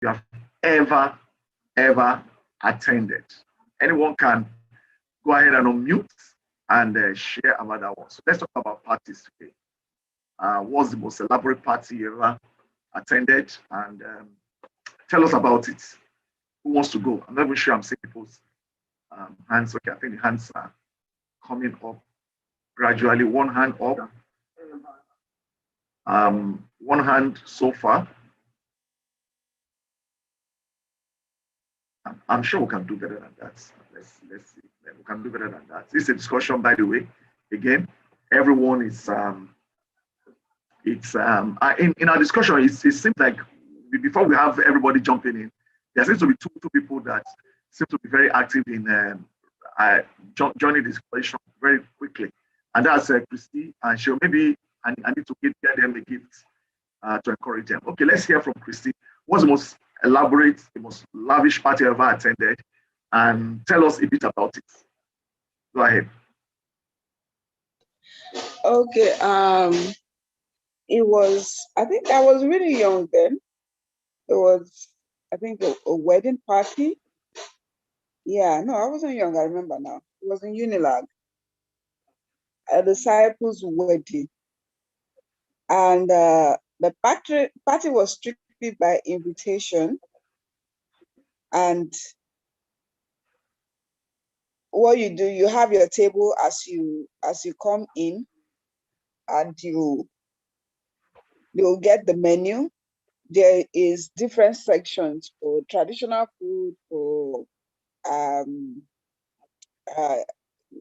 you have ever attended. Anyone can go ahead and unmute and share about that one. So let's talk about parties today. What's the most elaborate party you ever attended? And tell us about it. Who wants to go? I'm not even sure I'm seeing people's hands. Okay, I think the hands are coming up gradually. One hand up. One hand so far. I'm sure we can do better than that. Let's see. We can do better than that. This is a discussion, by the way. Again, everyone is in our discussion. It seems like before we have everybody jumping in, there seems to be two people that seem to be very active in joining this discussion very quickly, and that's Christy and Cheryl. Maybe I need to get them a gift to encourage them. Okay, let's hear from Christy. What's the most elaborate, the most lavish party you ever attended, and tell us a bit about it. Go ahead. Okay, it was, I think I was really young then. It was, I think, a wedding party. Yeah, no, I wasn't young, I remember now. It was in UNILAG, a disciples' wedding. And the party was strictly by invitation. And what you do, you have your table as you come in, and you'll get the menu. There is different sections for traditional food, for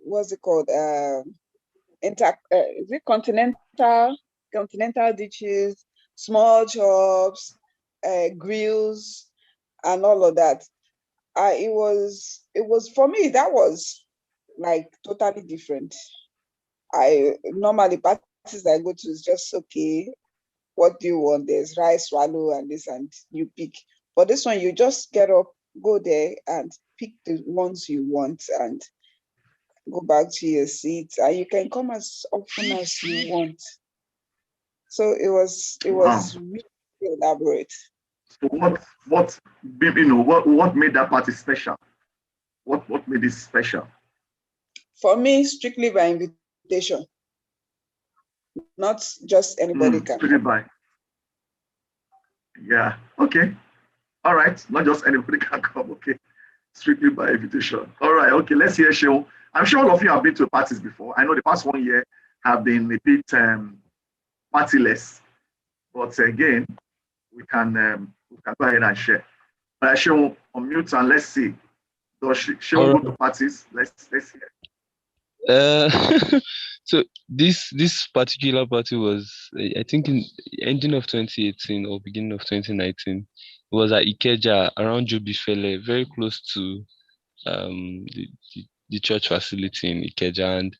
what's it called? Is it continental dishes, small chops, grills, and all of that. It was for me, that was like totally different. I normally, parties I go to is just, okay, what do you want? There's rice, swallow, and this, and you pick. But this one, you just get up, go there, and pick the ones you want, and go back to your seat, and you can come as often as you want. So it was really elaborate. So what made that party special? What made it special? For me, strictly by invitation. Not just anybody can come. Yeah, okay. All right, not just anybody can come, okay. Strictly by invitation. All right, okay, let's hear Sheol. I'm sure all of you have been to parties before. I know the past 1 year have been a bit partyless, but again, we can go ahead and share. Sheol, unmute and let's see. Does Sheol go to parties? Let's hear. So this particular party was, I think, in ending of 2018 or beginning of 2019. It was at Ikeja around Jobifele, very close to the church facility in Ikeja, and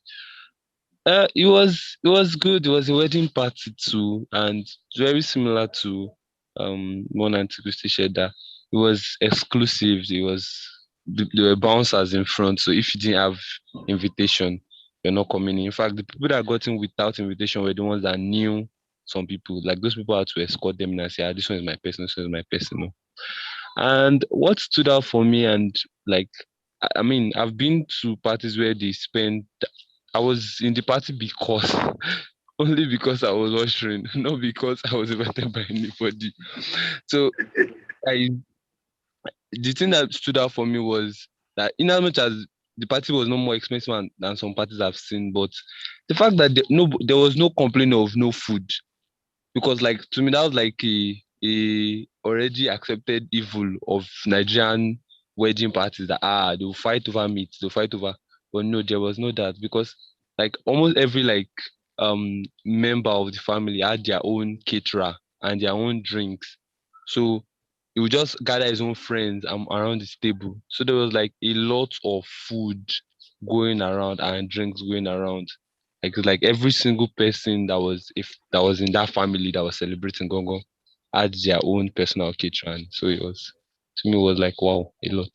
it was good. It was a wedding party too, and very similar to one Auntie Christy shared that it was exclusive. There were bouncers in front, so if you didn't have invitation, you're not coming in. In fact, the people that got in without invitation were the ones that knew some people. Like those people had to escort them and say, this one is my person, this one is my person. And what stood out for me, and like, I mean, I've been to parties where they spend. I was in the party because only because I was ushering, not because I was invited by anybody. So the thing that stood out for me was that in as much as the party was no more expensive than some parties I've seen, but the fact that there was no complaint of no food, because like to me that was like a already accepted evil of Nigerian wedding parties, that they'll fight over meat, but no, there was no that, because like almost every like member of the family had their own caterer and their own drinks. So he would just gather his own friends around this table. So there was like a lot of food going around and drinks going around. Like every single person that was in that family that was celebrating Gongo had their own personal kitchen. So it was, to me, it was like, wow, a lot.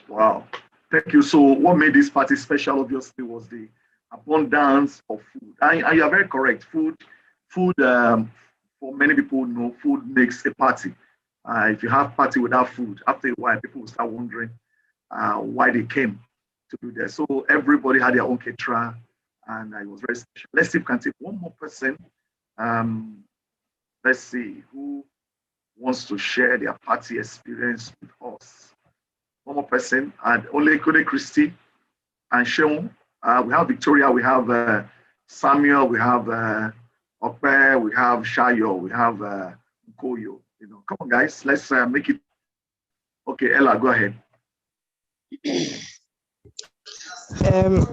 Wow, thank you. So what made this party special obviously was the abundance of food. And you are very correct. Food for many people know food makes a party. If you have party without food, after a while, people will start wondering why they came to do that. So everybody had their own caterer, and it was very special. Let's see if we can take one more person. Let's see who wants to share their party experience with us. One more person, and only Kode Christie and Sheon. We have Victoria, we have Samuel, we have Okpe, we have Shayo, we have Nkoyo. Come on, guys, let's make it. Okay, Ella, go ahead.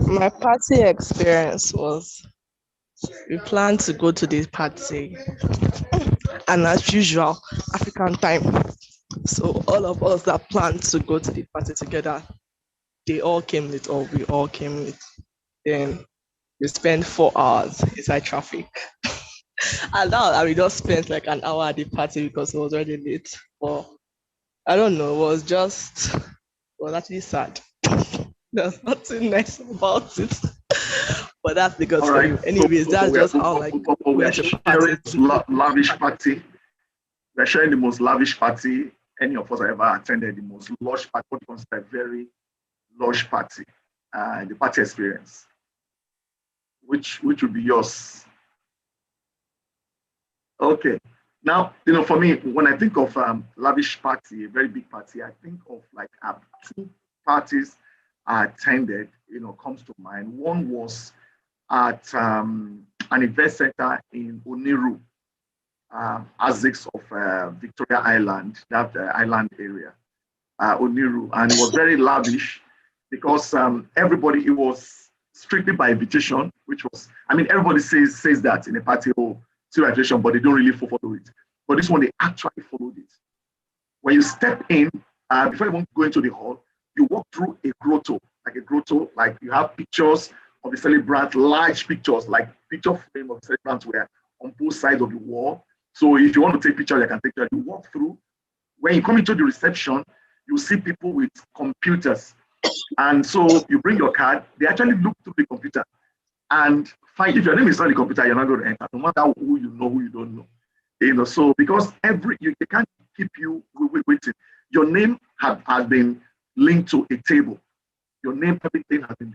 My party experience was we planned to go to this party, and as usual, African time. So all of us that planned to go to the party together, they all came late, or we all came late. Then we spent 4 hours inside traffic. And now we just spent like an hour at the party because it was already late. But I don't know, it was actually sad. There's nothing nice about it. But that's because for you. Anyways, that's just how like we're sharing lavish party. We're sharing the most lavish party any of us have ever attended, the most lush party, what consider a very lush party, the party experience. Which would be yours? Okay. Now, for me, when I think of lavish party, a very big party, I think of like 2 parties I attended, comes to mind. One was at an event center in Oniru, Azix of Victoria Island, that island area, Oniru. And it was very lavish because everybody, it was strictly by invitation, which was, everybody says that in a party, invitation, but they don't really follow it. But this one, they actually followed it. When you step in, before you want to go into the hall, you walk through a grotto, like you have pictures of the celebrant, large pictures, like picture frame of the celebrants were on both sides of the wall. So if you want to take pictures, you can take pictures. You walk through. When you come into the reception, you see people with computers. And so you bring your card, they actually look through the computer and find, if your name is not the computer, you're not going to enter, no matter who you know, who you don't know. So because they can't keep you waiting. Your name has been linked to a table. Your name, everything has been,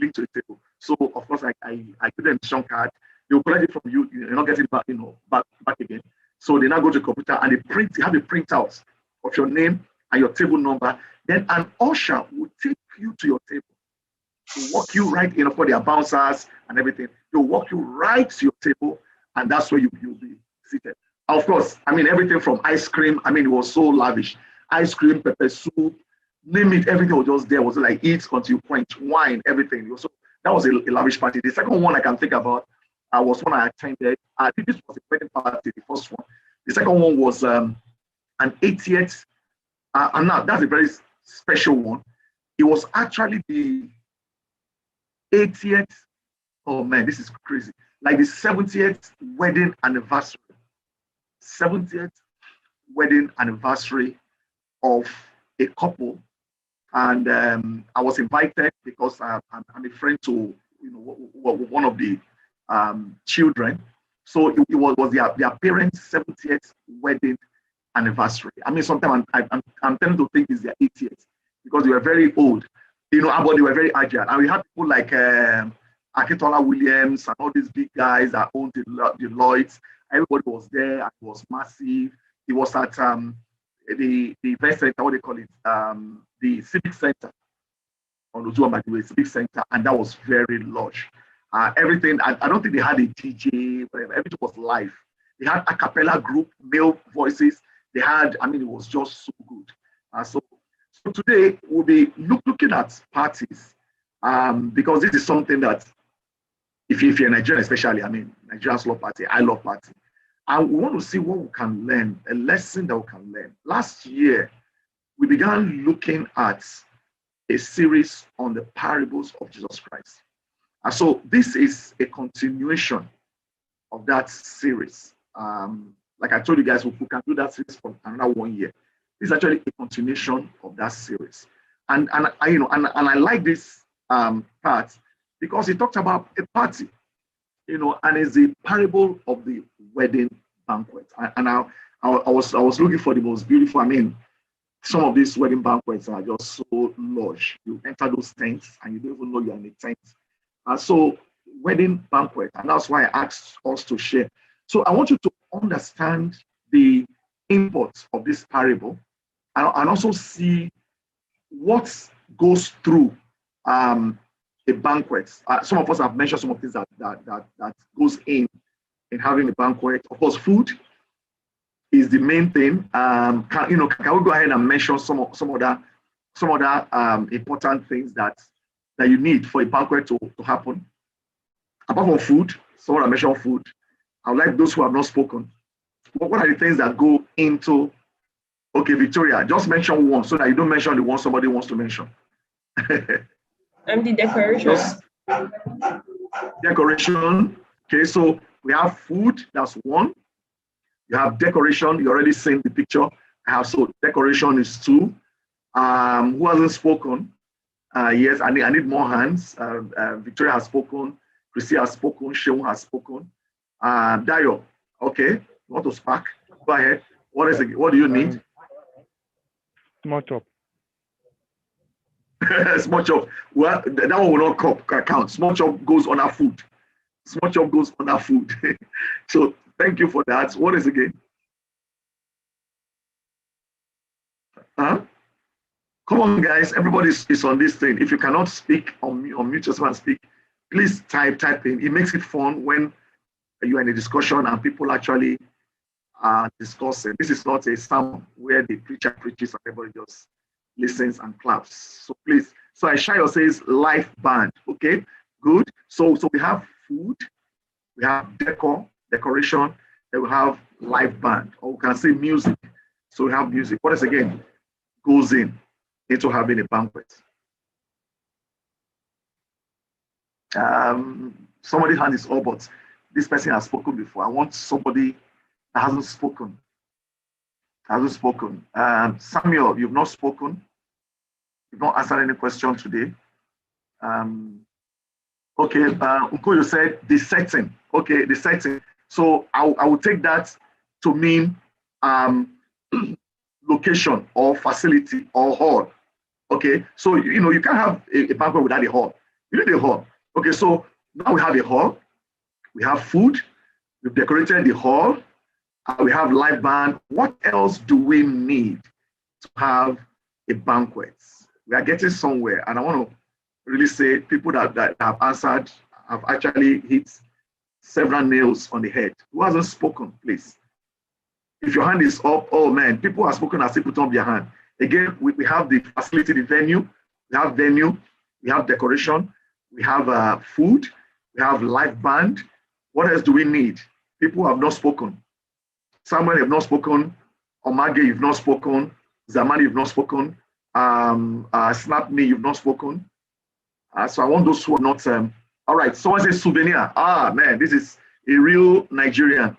linked to a table. So of course, I put them a card. They'll collect it from you. You're not getting it back, back again. So they now go to the computer and they have a printout of your name and your table number. Then an usher will take you to your table. They'll walk you right in, of course, their bouncers and everything. They'll walk you right to your table, and that's where you'll be seated. Of course, everything from ice cream. It was so lavish. Ice cream, pepper soup, name it, everything was just there. It was like eat until you quench, wine, everything. So that was a lavish party. The second one I can think about was one I attended. This was a wedding party, the first one. The second one was an 80th, and now that's a very special one. It was actually the 80th, oh man, this is crazy, like the 70th wedding anniversary. 70th wedding anniversary of a couple. And I was invited because I'm a friend to one of the children. So it was their parents' 70th wedding anniversary. Sometimes I'm tending to think it's their 80th because they were very old, but they were very agile. And we had people like Akintola Williams and all these big guys that owned the Lloyds. Everybody was there. It was massive. It was at the event center, what they call it, the Civic Center on Ozua, by the way, Civic Center, and that was very lush. Everything, I don't think they had a DJ, whatever. Everything was live. They had a cappella group, male voices. They had, it was just so good. So today we'll be looking at parties because this is something that, if you're Nigerian especially, Nigerians love party, I love party. And we want to see what we can learn, a lesson that we can learn. Last year, we began looking at a series on the parables of Jesus Christ. And so this is a continuation of that series. Like I told you guys, we can do that series for another 1 year. This is actually a continuation of that series. And I like this part because it talked about a party, and it's the parable of the wedding banquet. And I I was looking for the most beautiful. I mean, some of these wedding banquets are just so lush. You enter those tents and you don't even know you're in a tent. So wedding banquet, and that's why I asked us to share. So I want you to understand the import of this parable and also see what goes through a banquet. Some of us have mentioned some of things that goes in having a banquet. Of course, food is the main thing. Can we go ahead and mention some other important things that you need for a banquet to happen? Apart from food, someone mentioned food. I would like those who have not spoken. What are the things that go into? Okay, Victoria, just mention one so that you don't mention the one somebody wants to mention. The decorations. Decoration. Okay, so we have food. That's one. You have decoration. You already seen the picture. So decoration is two. Who hasn't spoken? Yes, I need more hands. Victoria has spoken. Chrissy has spoken. Sheon has spoken. Dayo, okay. You want to spark? Go ahead. What do you need? Small chop. Small chop. Well, that one will not count. Small chop goes on our food. Small chop goes on our food. So thank you for that. What is again? Come on, guys. Everybody is on this thing. If you cannot speak or mute yourself and speak, please type in. It makes it fun when you are in a discussion and people actually are discussing. This is not a sermon where the preacher preaches and everybody just listens and claps. So please. So Aishayo says live band. Okay, good. So we have food, we have decoration, then we have live band, or we can say music. So we have music. What is again goes into having a banquet? Somebody hand is up, but this person has spoken before. I want somebody that hasn't spoken. Samuel, you've not spoken. You've not answered any question today. Okay, Unkoyo said the setting. Okay, the setting. So I will take that to mean location or facility or hall. Okay, so you can't have a banquet without a hall. You need a hall. Okay, so now we have a hall. We have food. We've decorated the hall. We have live band. What else do we need to have a banquet? We are getting somewhere, and I want to really say people that have answered have actually hit several nails on the head. Who hasn't spoken, please? If your hand is up, oh man, people have spoken as they put up their hand. Again, we have the facility, the venue. We have venue. We have decoration. We have food. We have live band. What else do we need? People have not spoken. Samuel, you've not spoken. Omage, you've not spoken. Zamani, you've not spoken. Snap me, you've not spoken. So I want those who are not. All right, someone says souvenir. Ah, man, this is a real Nigerian.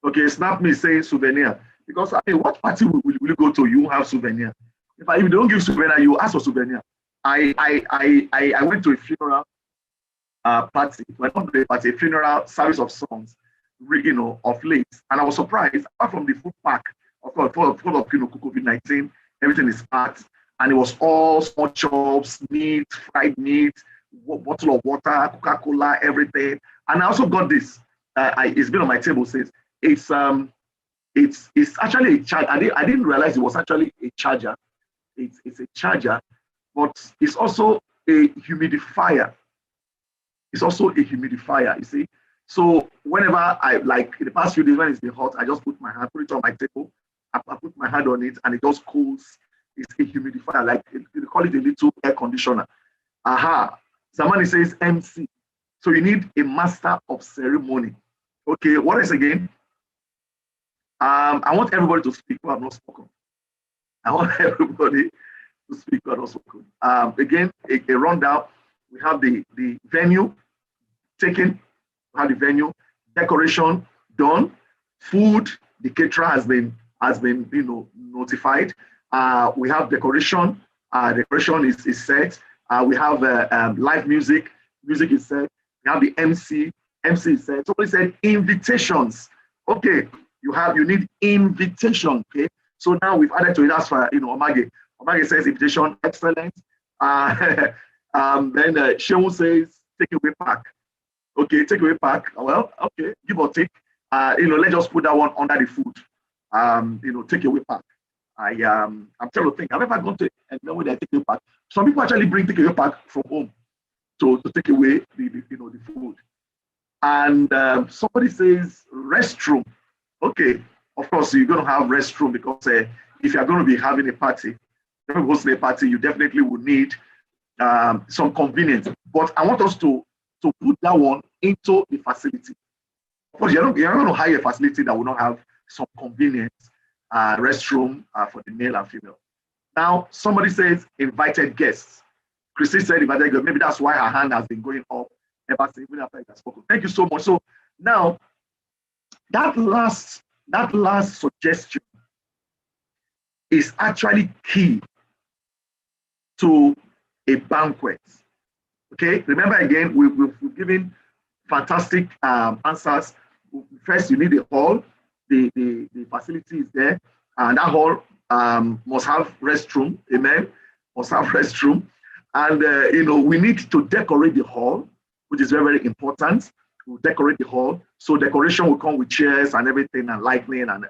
Okay, Snap me saying souvenir. Because I mean, what party will you go to? You have souvenir. If you don't give souvenir, you ask for souvenir. I went to a funeral party. Well, not a party, a funeral service of songs, of late, and I was surprised. Apart from the food pack, of course, full of COVID-19, everything is packed, and it was all small chops, meat, fried meat, bottle of water, Coca-Cola, everything. And I also got this. It's been on my table since. It's actually a charger. I didn't realize it was actually a charger. It's a charger, but it's also a humidifier. It's also a humidifier, you see. So whenever I, like in the past few days when it's been hot, I just put it on my table, I put my hand on it, and it just cools. It's a humidifier, like they call it a little air conditioner. Aha. Zamani says MC. So you need a master of ceremony. Okay, what is again? I want everybody to speak who have not spoken. I want everybody to speak who have not spoken. Again, a rundown. We have the venue taken, we have the venue, decoration done, food, the caterer has been notified. We have decoration, decoration is set. We have live music is set. We have the MC is set. Somebody said invitations. Okay, you need invitation. Okay, so now we've added to it. That's for Omage. Omage says invitation, excellent. Then Shehu says take away pack. Okay, take away pack. Well, okay, give or take. Let's just put that one under the food. Take away pack. I'm trying to think. I've ever gone to and know where they take away pack. Some people actually bring take away pack from home to take away the food. And somebody says restroom. Okay, of course you're going to have restroom because if you're going to be having a party, hosting a party, you definitely would need some convenience. But I want us to put that one into the facility. Of course, you're not going to hire a facility that will not have some convenience, restroom for the male and female. Now, somebody says invited guests. Christy said invited guests. Maybe that's why her hand has been going up ever since, even after it has spoken. Thank you so much. So now, that last suggestion is actually key to a banquet. Okay, remember again, we've given fantastic answers. First, you need a hall. The facility is there, and that hall must have restroom. Amen. Must have restroom, and we need to decorate the hall, which is very, very important. We'll decorate the hall. So decoration will come with chairs and everything and lighting and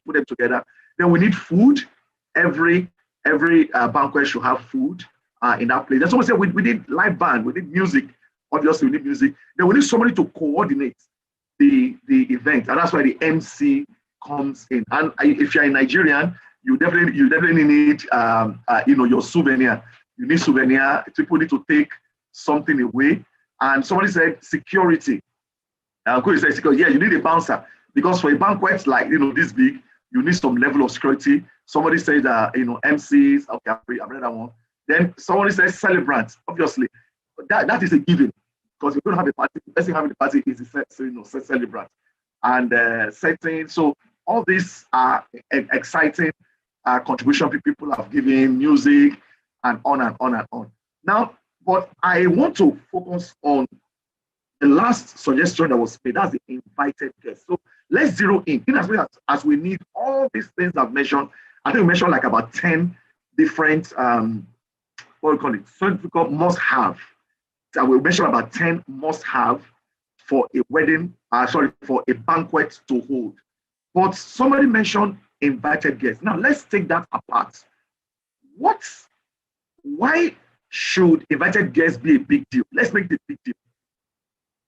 put them together. Then we need food. Every banquet should have food in that place. Then someone said we need live band, we need music. Obviously, we need music. Then we need somebody to coordinate the event, and that's why the MC comes in. And if you're a Nigerian, you definitely need your souvenir. You need souvenir. People need to take something away. And somebody said security. Could say security? Yeah, you need a bouncer because for a banquet like this big, you need some level of security. Somebody said MCs. Okay, I've read that one. Then somebody says celebrants. Obviously, that is a given because we're going to have a party. The person having the party is the celebrant and setting. So all these are exciting contribution people have given, music and on and on and on. Now, but I want to focus on the last suggestion that was made. That's the invited guests. So let's zero in as we need all these things I've mentioned. I think we mentioned like about 10 different what we call it, so must have. So we mentioned about 10 must have for a wedding, for a banquet to hold. But somebody mentioned invited guests. Now let's take that apart. Why should invited guests be a big deal? Let's make it a big deal.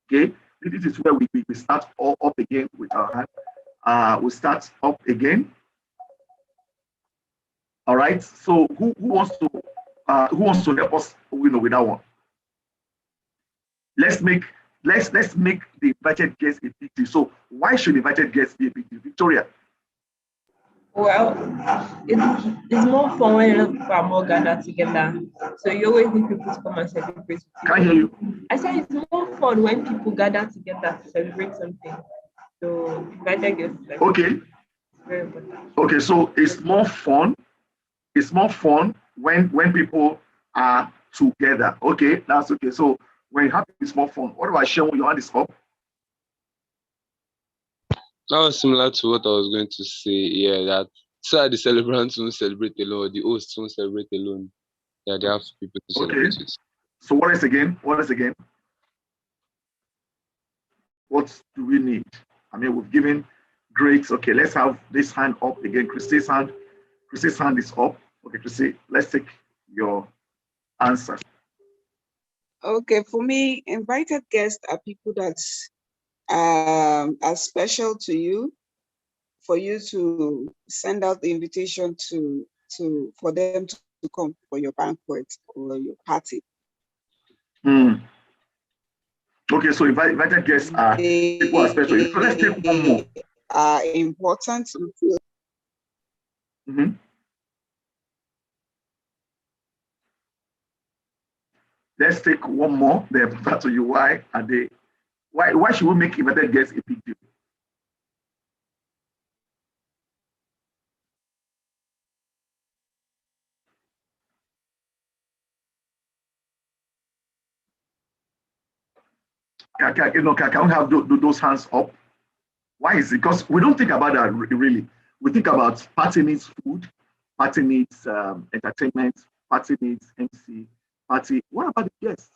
Okay, this is where we start all up again with our hand. We start up again. All right. So who wants to help us with that one? Let's make the invited guests a big deal. So why should invited guests be a big deal? Victoria. Well, it's more fun when a lot of people are more gathered together. So you always need people to come and celebrate with you. Can't hear you. I said it's more fun when people gather together to celebrate something. So invited guests. Okay. Very important. Okay, so it's more fun. It's more fun when people are together. Okay, that's okay. So when you have it's more fun. What about Sean? Your hand is up. That was similar to what I was going to say. Yeah, that so the celebrants won't celebrate alone, the hosts won't celebrate alone. Yeah, they have people to celebrate with. So what is again? What do we need? I mean, we've given great. Okay, let's have this hand up again. Christy's hand is up. Okay, Christy, let's take your answer. Okay, for me, invited guests are people that are special to you, for you to send out the invitation for them to come for your banquet or your party. Okay, so invited guests are people are special. So let's take one more. Are important. Mm-hmm. Let's take one more. They're important to you. Why are they? Why should we make invited guests a big deal? Can we have those hands up? Why is it? Because we don't think about that really. We think about party needs food, party needs entertainment, party needs MC, party. What about the guests?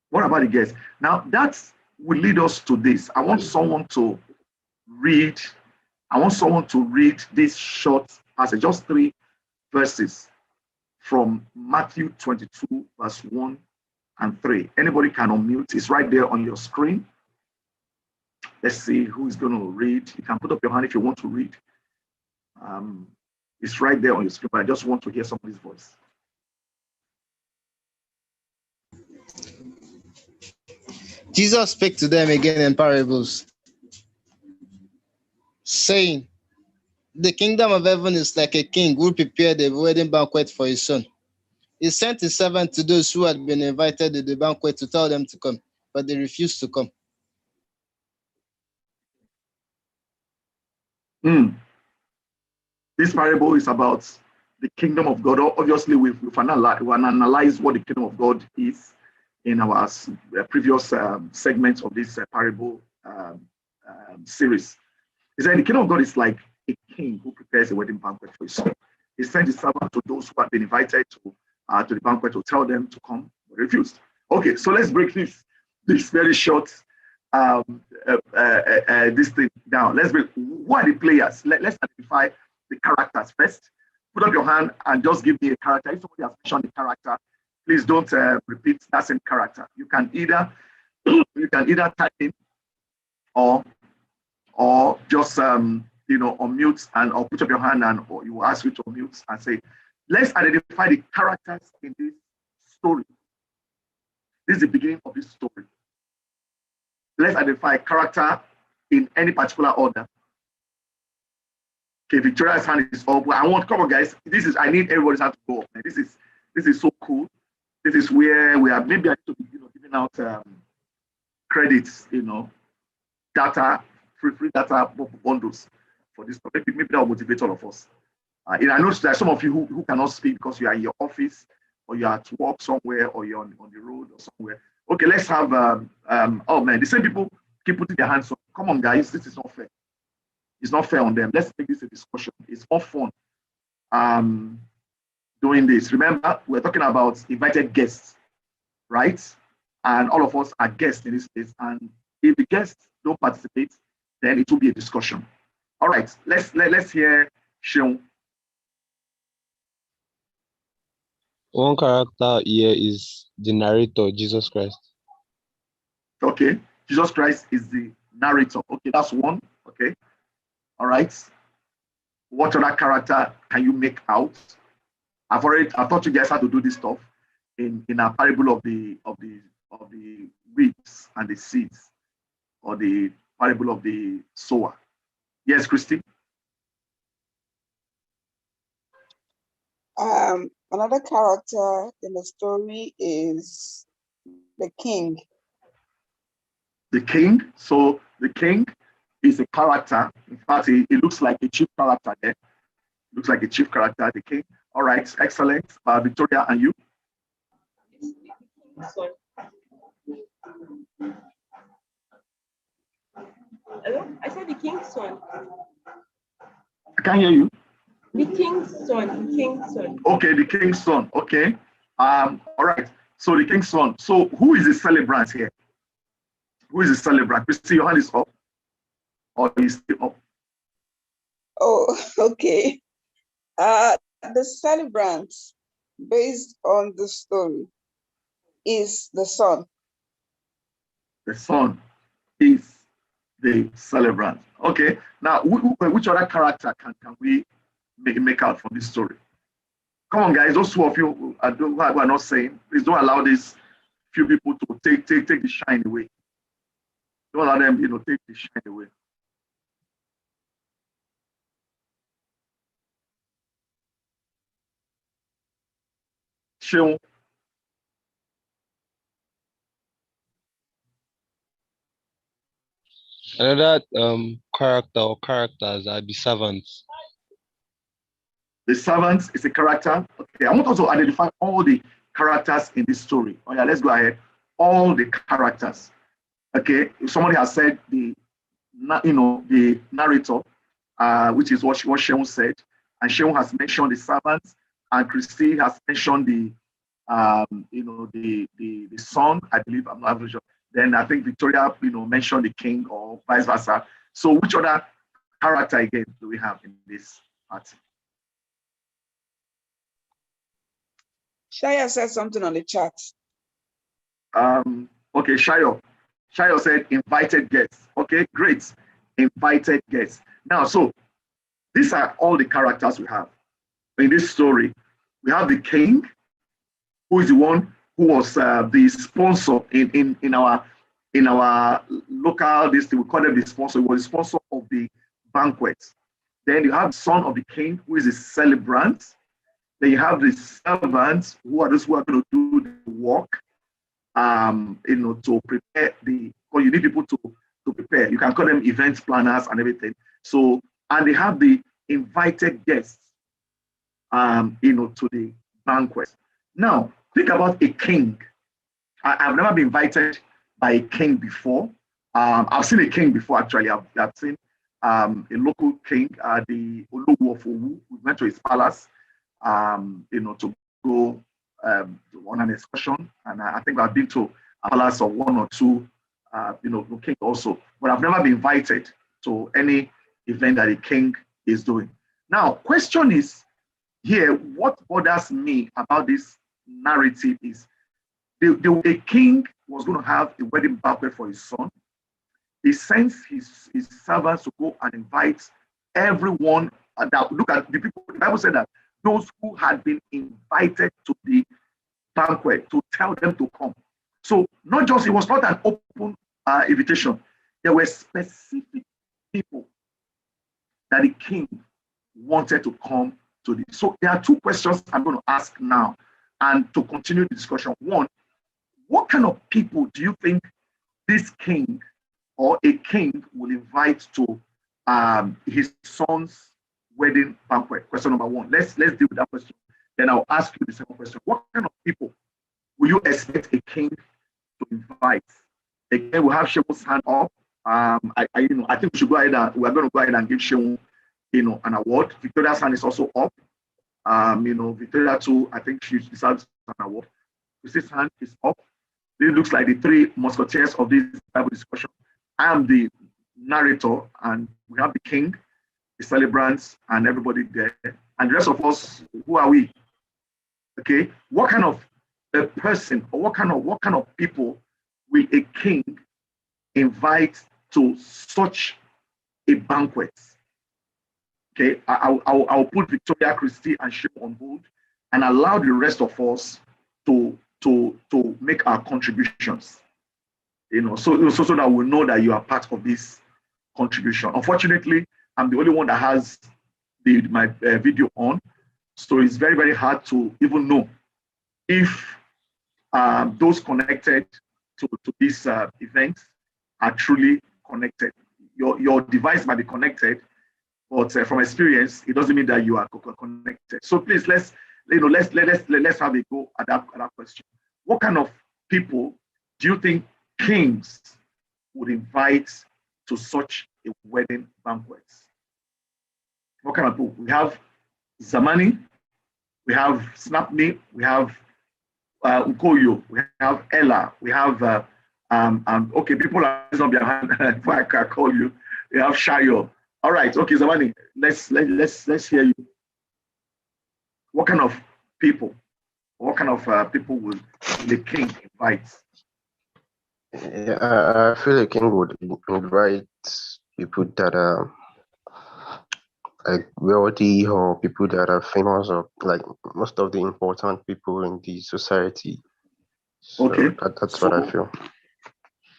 What about the guests? Now that will lead us to this. I want someone to read. I want someone to read this short passage, just 3 verses from Matthew 22, verse 1 and 3. Anybody can unmute. It's right there on your screen. Let's see who is going to read. You can put up your hand if you want to read. It's right there on your screen, but I just want to hear somebody's voice. Jesus spake to them again in parables, saying, the kingdom of heaven is like a king who prepared a wedding banquet for his son. He sent his servant to those who had been invited to the banquet to tell them to come, but they refused to come. This parable is about the kingdom of God. Obviously, we've analyzed what the kingdom of God is in our previous segments of this parable series. He said the kingdom of God is like a king who prepares a wedding banquet for his son. He sent his servant to those who had been invited to the banquet to tell them to come, but refused. Okay, so let's break this very short this thing down. Let's break. Who are the players? Let's identify the characters first. Put up your hand and just give me a character. If somebody has mentioned the character, please don't repeat that same character. You can either type in or just unmute and or put up your hand and or you will ask you to unmute and say, let's identify the characters in this story. This is the beginning of this story. Let's identify a character in any particular order. Okay, Victoria's hand is up. Come on, guys. I need everybody's hand to go up. Man. This is so cool. This is where we are. Maybe I need to be, giving out credits, data, free data bundles for this. Maybe that will motivate all of us. I know there are some of you who cannot speak because you are in your office or you are at work somewhere or you're on the road or somewhere. Okay, let's have, oh man, the same people keep putting their hands up. Come on, guys, this is not fair. It's not fair on them. Let's make this a discussion. It's more fun doing this. Remember, we're talking about invited guests, right? And all of us are guests in this case. And if the guests don't participate, then it will be a discussion. All right, let's hear Sean. One character here is the narrator, Jesus Christ. Okay, Jesus Christ is the narrator. Okay, that's one. Okay, all right. What other character can you make out? I thought you guys had to do this stuff in a parable of the weeds and the seeds, or the parable of the sower. Yes, Christy. Another character in the story is the king. The king. So the king is a character. In fact, it looks like a chief character there. Looks like a chief character, the king. All right, excellent. Victoria, and you? Hello? I said the king's son. I can't hear you. The king's son. The king's son. Okay, the king's son. Okay. All right. So the king's son. So who is the celebrant here? Who is the celebrant? Christy, your hand is up. Or is still up? Oh, okay. The celebrant, based on the story, is the son. The son is the celebrant. Okay. Now, which other character can we make out from this story? Come on, guys. Those two of you who are not saying, please don't allow these few people to take the shine away. Don't allow them, take the shine away. Sean. Another character or characters are the servants. The servant is a character. Okay, I want also to identify all the characters in this story. Oh yeah, let's go ahead. All the characters. Okay, if somebody has said the the narrator, which is what Sheon said, and Sheon has mentioned the servants, and Christy has mentioned the son, I believe. I'm not sure. Then I think Victoria, mentioned the king, or vice versa. So which other character again do we have in this party? Shaya said something on the chat. Okay, Shayo said invited guests. Okay, great. Invited guests. Now, so these are all the characters we have in this story. We have the king, who is the one who was the sponsor in our local district. We call him the sponsor. He was the sponsor of the banquet. Then you have the son of the king, who is a celebrant. Then you have the servants, who are those who are going to do the work. To prepare because you need people to prepare. You can call them event planners and everything. So, and they have the invited guests, to the banquet. Now, think about a king. I've never been invited by a king before. I've seen a king before, actually. I've seen a local king, the Olowu of Owu. We went to his palace, to go on an excursion, and I think I've been to a palace of one or two, king also. But I've never been invited to any event that a king is doing. Now, question is here: what bothers me about this narrative is a king was going to have a wedding banquet for his son. He sends his servants to go and invite everyone. Now, look at the people. The Bible said that those who had been invited to the banquet, to tell them to come. So not just, it was not an open invitation. There were specific people that the king wanted to come to this. So there are two questions I'm going to ask now, and to continue the discussion. One, what kind of people do you think this king or a king will invite to his son's wedding banquet? Question number one. Let's deal with that question. Then I'll ask you the second question. What kind of people will you expect a king to invite? Again, we'll have Shewon's hand up. I think we should go ahead and we're going to go ahead and give Shewon, an award. Victoria's hand is also up. Victoria too, I think she deserves an award. Chris's hand is up. It looks like the three musketeers of this Bible discussion. I am the narrator, and we have the king, the celebrants, and everybody there. And the rest of us, who are we? Okay, what kind of a person, or what kind of people will a king invite to such a banquet? Okay, I'll put Victoria, Christy, and Shep on hold, and allow the rest of us to make our contributions. So that we know that you are part of this contribution. Unfortunately, I'm the only one that has my video on, so it's very, very hard to even know if those connected to this event are truly connected. Your device might be connected, but from experience, it doesn't mean that you are connected. So please, let's have a go at that question. What kind of people do you think kings would invite to such a wedding banquet? What kind of people? We have Zamani, we have Snapme, we have Ukoyo, we have Ella, we have okay, people are not behind before I can call you. We have Shayo. All right, okay, Zamani, let's hear you. What kind of people? What kind of people will the king invite? Yeah, I feel the king would invite people that are like wealthy, or people that are famous, or like most of the important people in the society. So okay, that's what I feel.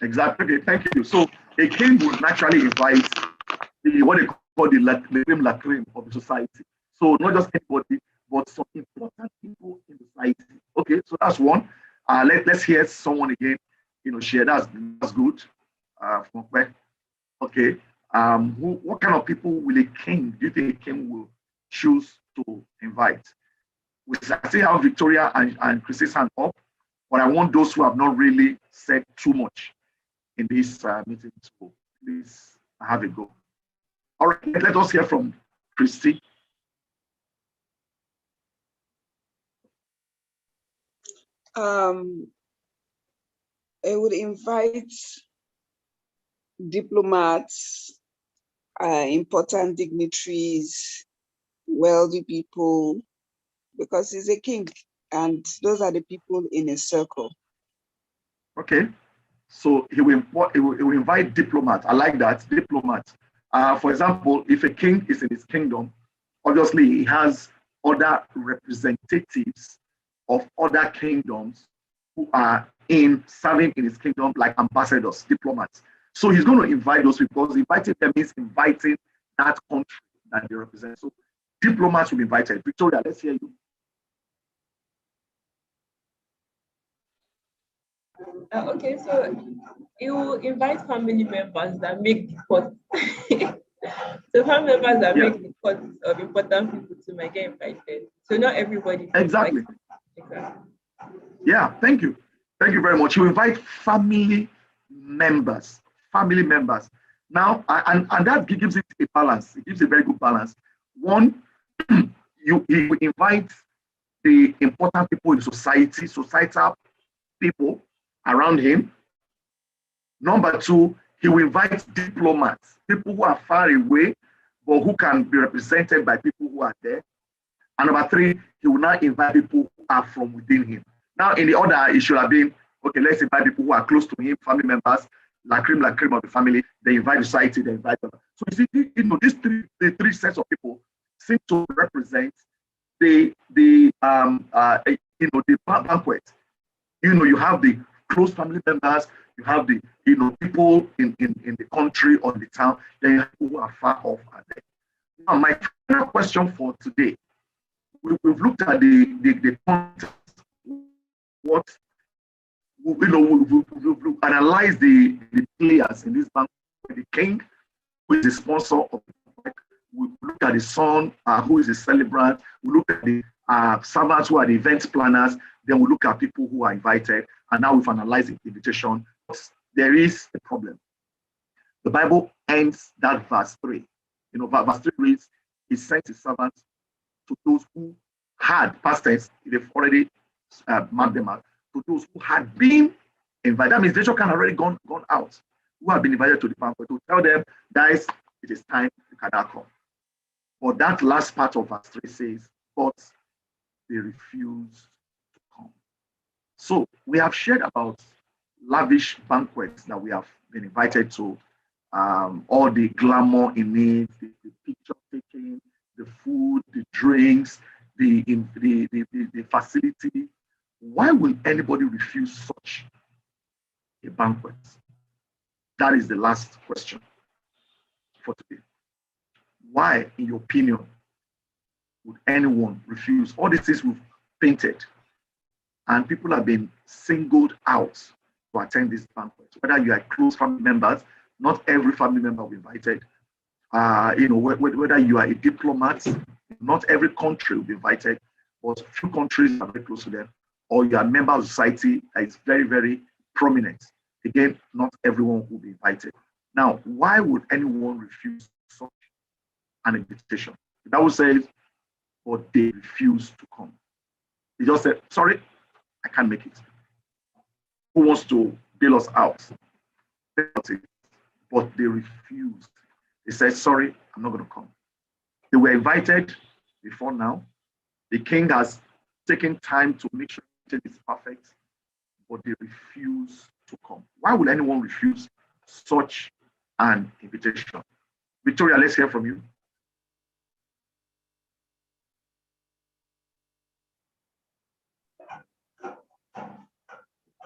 Exactly. Okay, thank you. So a king would naturally invite what they call the creme la creme of the society. So not just anybody, but some important people in the society. Okay, so that's one. Let's hear someone again. Share. That's good. Okay. What kind of people will a king? Do you think a king will choose to invite? We still have Victoria and Chris's hand up, but I want those who have not really said too much in this meeting to please have a go. All right, let us hear from Christy. I would invite diplomats, important dignitaries, wealthy people, because he's a king, and those are the people in a circle. Okay, so he will invite diplomats. I like that, diplomats. For example, if a king is in his kingdom, obviously he has other representatives of other kingdoms who are serving in his kingdom, like ambassadors, diplomats. So he's going to invite those people, because inviting them means inviting that country that they represent. So diplomats will be invited. Victoria, let's hear you. Okay, so you invite family members that make the cut. So family members that make the cut of important people to might get invited. So not everybody. Exactly. Exactly. Yeah, thank you. Thank you very much. You invite family members. Family members. Now, and that gives it a balance. It gives a very good balance. One, you invite the important people in society, societal people around him. Number two, he will invite diplomats, people who are far away, but who can be represented by people who are there. And number three, he will now invite people who are from within him. Now, in the order, it should have been, okay, let's invite people who are close to him, family members, like cream of the family. They invite the society, they invite them. So you see, the three sets of people seem to represent the banquet. You have the close family members, you have the people in the country or the town, then you have people who are far off are there. Now, my final question for today, we've looked at the context, what we've analyzed the players in this banquet, the king, who is the sponsor of the banquet. We look at the son, who is the celebrant. We look at the servants, who are the event planners. Then we look at people who are invited. And now we've analyzed the invitation. But there is a problem. The Bible ends that verse 3. Verse 3 reads, he sent his servants to those who had, past tense, they've already marked them out, to those who had been invited. That means they can already gone out, who have been invited to the banquet, to tell them, guys, it is time, you can now come. But that last part of verse 3 says, but they refused to come. So we have shared about lavish banquets that we have been invited to, all the glamour in it, the picture taking, the food, the drinks, the facility. Why will anybody refuse such a banquet? That is the last question for today. Why, in your opinion, would anyone refuse all these things we've painted? And people have been singled out to attend this banquet. Whether you are close family members, not every family member will be invited. Whether you are a diplomat, not every country will be invited, but few countries are very close to them, or you are a member of society that is very, very prominent. Again, not everyone will be invited. Now, why would anyone refuse such an invitation? The Bible says, but they refuse to come. They just said, sorry, I can't make it. Who wants to bail us out? But they refused. They said, sorry, I'm not going to come. They were invited before now. The king has taken time to make sure it is perfect, but they refuse to come. Why would anyone refuse such an invitation? Victoria, let's hear from you.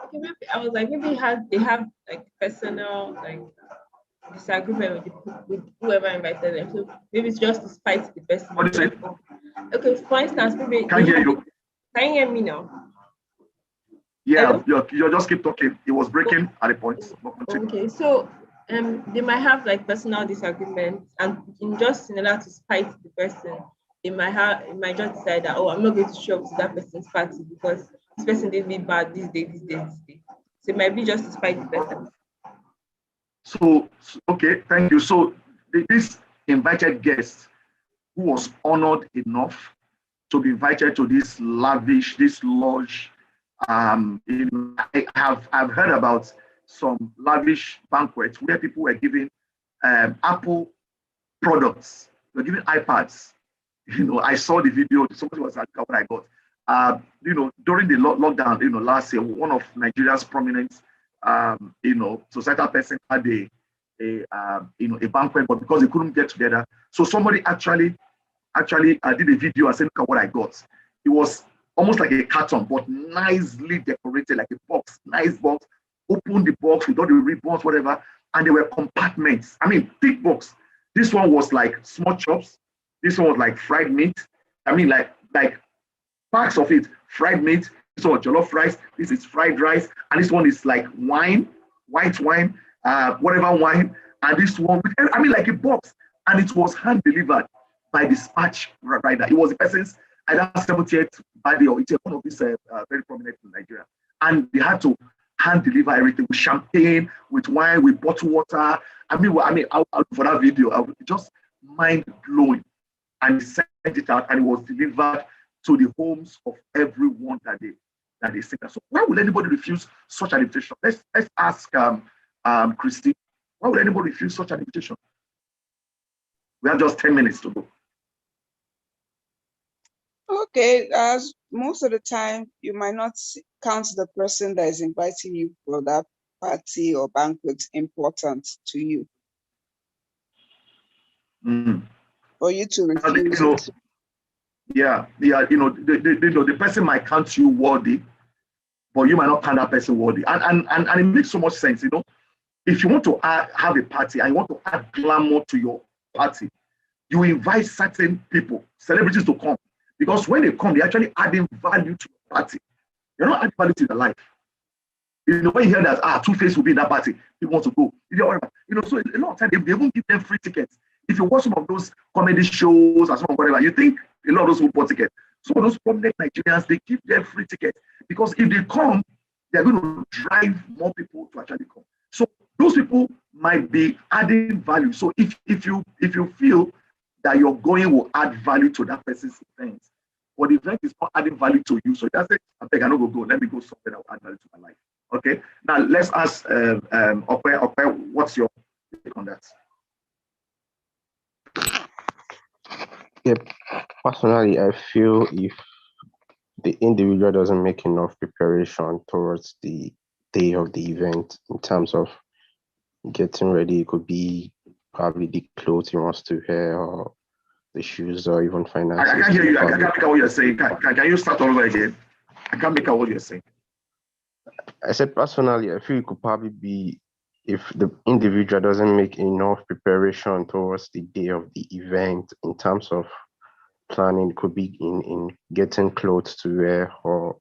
Okay, maybe I was like, maybe they have like personal disagreement with whoever invited them. So maybe it's just to spite the person. What do you say? Okay, for instance, maybe Can't hear you. Can you hear me now? Yeah, you just keep talking. It was breaking at a point. Okay, so they might have like personal disagreements, and in order to spite the person, it might just decide that, oh, I'm not going to show up to that person's party because this person did me bad this day. So it might be just to spite the person. Okay, thank you. So this invited guest who was honored enough to be invited to this lavish, this lodge. I've heard about some lavish banquets where people were giving Apple products. They're giving iPads. I saw the video. Somebody was asking what I got. During the lockdown, last year, one of Nigeria's prominent, societal person had a banquet, but because they couldn't get together, so somebody actually did a video and said, look at what I got. It was almost like a carton, but nicely decorated, like a box, nice box. Open the box with all the ribbons, whatever, and there were compartments. I mean, thick box. This one was like small chops. This one was like fried meat. I mean, like parts of it, fried meat. This one was jollof rice. This is fried rice, and this one is like wine, white wine, whatever wine, and this one, I mean, like a box, and it was hand delivered by dispatch rider. It was the person's either 70th birthday or it's one of these very prominent in Nigeria. And they had to hand deliver everything with champagne, with wine, with bottled water. I'll for that video, I was just mind blowing. And sent it out, and it was delivered to the homes of everyone that they sent. So why would anybody refuse such an invitation? Let's ask Christy. Why would anybody refuse such an invitation? We have just 10 minutes to go. Okay, as most of the time, you might not count the person that is inviting you for that party or banquet important to you. For you to refuse it. Yeah, the person might count you worthy, but you might not count that person worthy. And it makes so much sense, If you want to have a party and you want to add glamour to your party, you invite certain people, celebrities to come. Because when they come, they're actually adding value to your party. You're not adding value to their life. When you hear that, Two-Face will be in that party, people want to go. So a lot of times they won't give them free tickets. If you watch some of those comedy shows or some of whatever, you think a lot of those will bought tickets. Some of those prominent Nigerians, they give them free tickets because if they come, they're going to drive more people to actually come. So those people might be adding value. So if you feel that your going will add value to that person's event, but the event is not adding value to you, so that's it. I beg, I don't go. Let me go somewhere that will add value to my life. Okay. Now let's ask Okwe, what's your take on that? Yep. Personally, I feel if the individual doesn't make enough preparation towards the day of the event in terms of getting ready, it could be probably the clothes he wants to wear or the shoes or even finances. I can't hear you. I can't make out what you're saying. Can you start all over again? I can't make out what you're saying. I said personally, I feel it could probably be if the individual doesn't make enough preparation towards the day of the event in terms of planning, could be in getting clothes to wear or,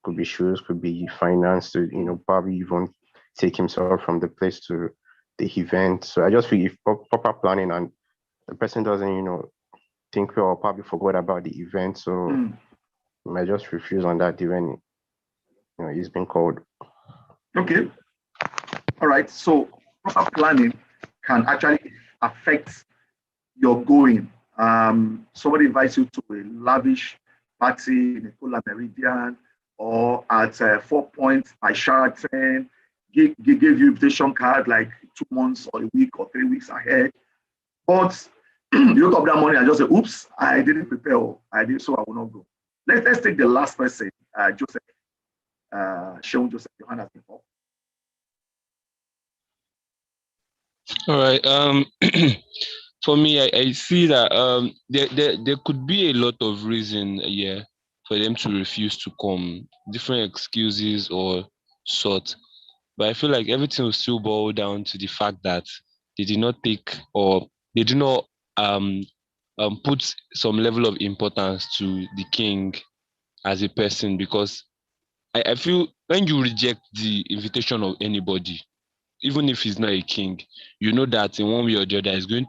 could be shoes, could be finance to, probably even take himself from the place to the event. So I just feel if proper planning and the person doesn't, think well or probably forgot about the event, so he might just refuse on that event. He's been called. Okay. All right. So proper planning can actually affect your going. Somebody invites you to a lavish party in a Cola Meridian or at 4 Points by Sheraton, give you invitation card like 2 months or a week or 3 weeks ahead. But you wake up that morning and just say, oops, I didn't prepare. I did, so I will not go. Let's take the last person, Joseph. Sean Joseph, your hand has been up. All right. For me, I see that there could be a lot of reason for them to refuse to come, different excuses or sort. But I feel like everything will still boil down to the fact that they did not take or they do not put some level of importance to the king as a person, because I feel when you reject the invitation of anybody, even if he's not a king, you know that in one way or the other it's going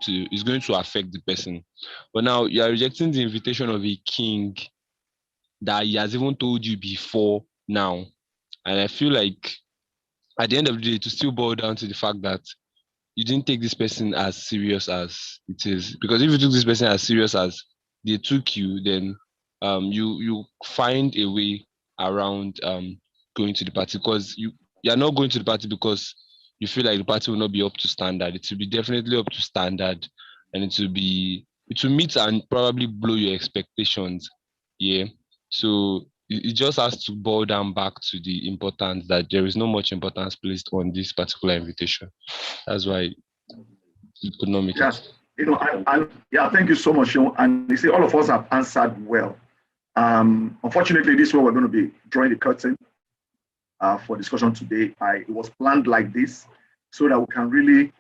to affect the person. But now you are rejecting the invitation of a king that he has even told you before now. And I feel like at the end of the day, to still boil down to the fact that you didn't take this person as serious as it is. Because if you took this person as serious as they took you, then you find a way around going to the party, because you're not going to the party because you feel like the party will not be up to standard. It will be definitely up to standard, and it will meet and probably blow your expectations. Yeah. So it just has to boil down back to the importance that there is no much importance placed on this particular invitation. That's why you could not make Yes, it. yeah, thank you so much. And you see, all of us have answered well. Unfortunately, this is where we're going to be drawing the curtain for discussion today. It was planned like this so that we can really,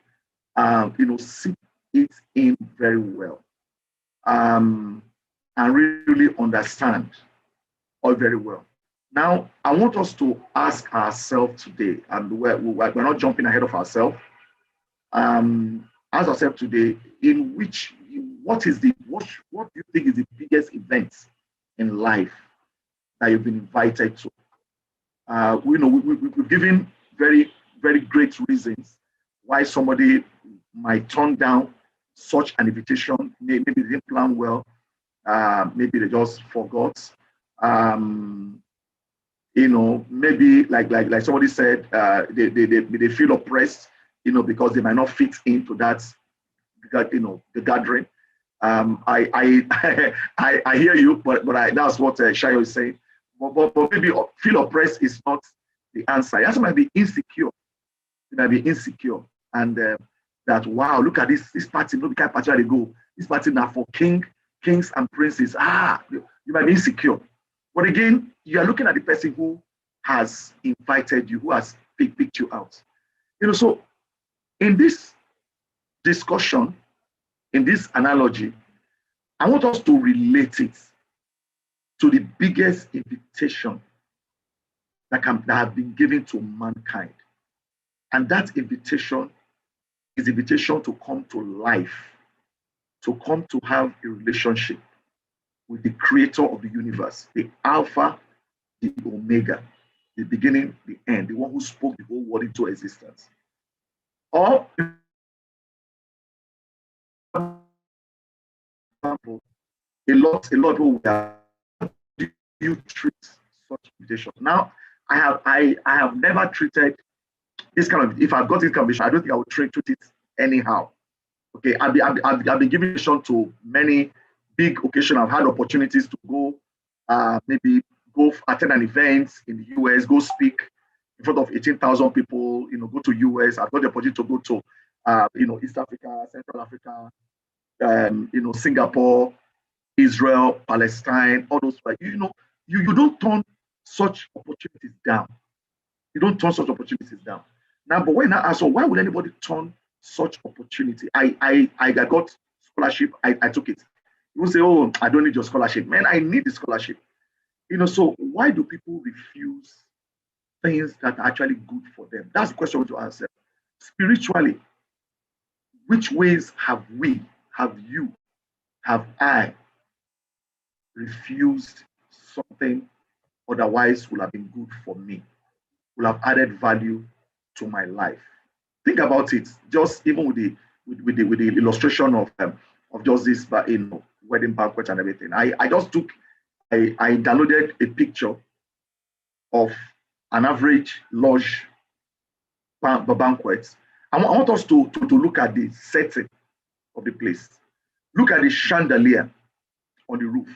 see it in very well, and really understand all very well. Now, I want us to ask ourselves today, and we're not jumping ahead of ourselves. Ask ourselves today, what do you think is the biggest event in life that you've been invited to? We've given very, very great reasons why somebody might turn down such an invitation. Maybe they didn't plan well. Maybe they just forgot. Maybe like somebody said, they feel oppressed, because they might not fit into that, the gathering. I hear you, but that's what Shayo is saying. But maybe feel oppressed is not the answer. The answer might be insecure. It might be insecure, and that, wow, look at this party. Look at party where they go. This party now for kings and princes. You might be insecure. But again, you are looking at the person who has invited you, who has picked you out. So in this discussion, in this analogy, I want us to relate it to the biggest invitation that has been given to mankind. And that invitation is the invitation to come to life, to come to have a relationship with the creator of the universe, the Alpha, the Omega, the beginning, the end, the one who spoke the whole world into existence. Or, example, a lot of people will have, how do you treat such invitation? Now, I have never treated this kind of, if I've got this conviction, I don't think I would treat it anyhow. Okay, I've been given invitation to many big occasions. I've had opportunities to go, maybe go attend an event in the US, go speak in front of 18,000 people, go to US. I've got the opportunity to go to, East Africa, Central Africa, Singapore, Israel, Palestine, all those, you don't turn such opportunities down. You don't turn such opportunities down. Now, but when I ask, so why would anybody turn such opportunity? I got scholarship, I took it. You will say, oh, I don't need your scholarship. Man, I need the scholarship. So why do people refuse things that are actually good for them? That's the question we want to answer. Spiritually, which ways have you, have I refused something otherwise would have been good for me, would have added value to my life? Think about it, just even with the illustration of just this, wedding banquet and everything. I downloaded a picture of an average lodge banquet. I want us to look at the setting of the place. Look at the chandelier on the roof,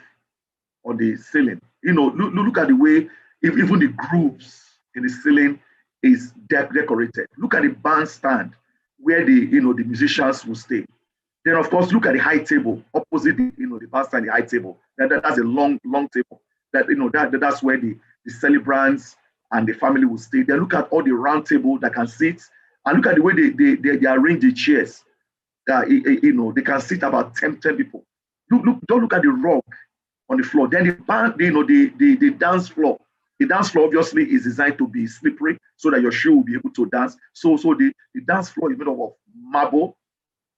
on the ceiling. Look at the way even the grooves in the ceiling is decorated. Look at the bandstand where the musicians will stay. Then of course look at the high table opposite the bandstand, the high table. That's a long table. That's where the celebrants and the family will stay. Then look at all the round table that can sit, and look at the way they arrange the chairs. They can sit about 10 people. Don't look at the rug on the floor. Then the dance floor. The dance floor obviously is designed to be slippery so that your shoe will be able to dance. So the dance floor is made of marble.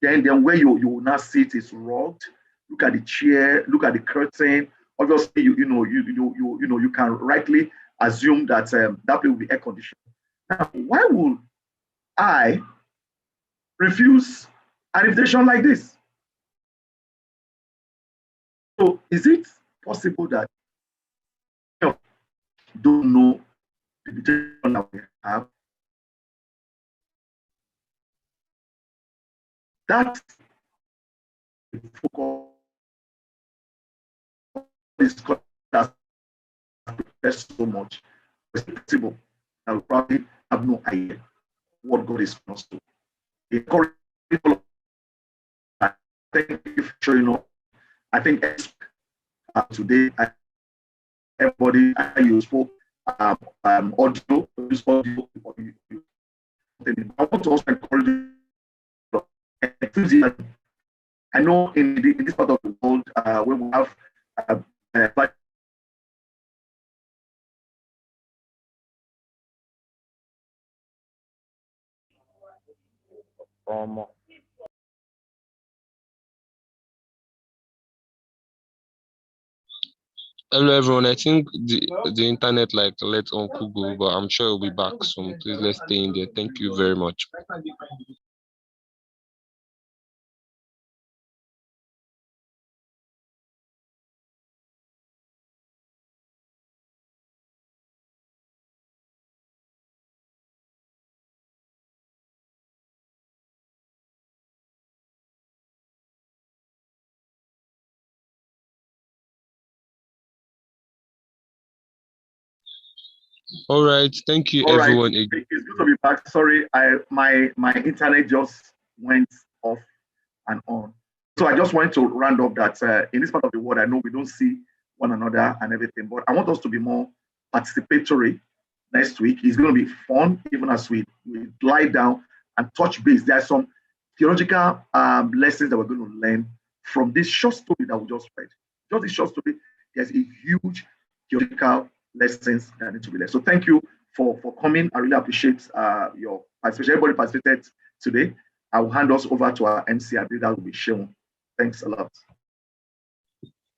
Then where you will now sit is rugged. Look at the chair. Look at the curtain. Obviously, you can rightly assume that that place will be air conditioned. Now, why would I refuse an invitation like this? So is it possible that you don't know the invitation that we have? That's the focus that so much. It's possible that we probably have no idea what God is for us to. Thank you for showing up. I think today, everybody, you spoke audio, use audio. I want to also encourage you enthusiasm. I know in this part of the world, where we have Hello everyone. I think the internet like let Uncle go, but I'm sure he'll be back soon. Please let's stay in there. Thank you very much. All right. Thank you all right. everyone. It's good to be back. Sorry, my internet just went off and on. So I just wanted to round up that in this part of the world, I know we don't see one another and everything, but I want us to be more participatory next week. It's going to be fun, even as we lie down and touch base. There are some theological lessons that we're going to learn from this short story that we just read. Just this short story, there's a huge theological lessons that need to be learned. So thank you for coming. I really appreciate your participation. Everybody participated today. I will hand us over to our MC. I believe that will be shown. Thanks a lot.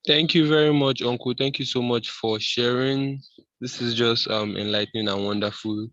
Thank you very much, Uncle. Thank you so much for sharing. This is just enlightening and wonderful.